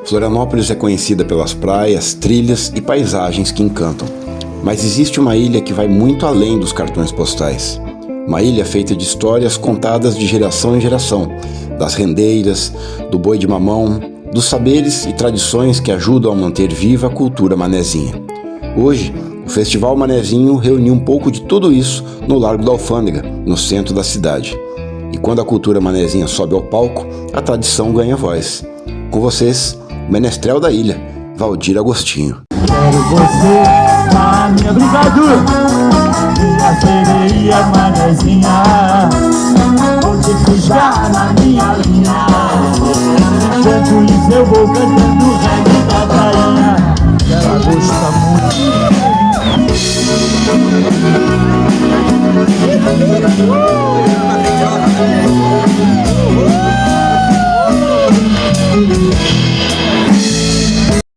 Florianópolis é conhecida pelas praias, trilhas e paisagens que encantam. Mas existe uma ilha que vai muito além dos cartões postais. Uma ilha feita de histórias contadas de geração em geração, das rendeiras, do boi de mamão, dos saberes e tradições que ajudam a manter viva a cultura manezinha. Hoje, o Festival Manezinho reuniu um pouco de tudo isso no Largo da Alfândega, no centro da cidade. E quando a cultura manezinha sobe ao palco, a tradição ganha voz. Com vocês, o menestrel da ilha, Valdir Agostinho. Quero você na minha obrigado, minha sereia manezinha, onde ficar na minha linha, enquanto isso eu vou cantando o reggae da prainha, que ela gosta muito.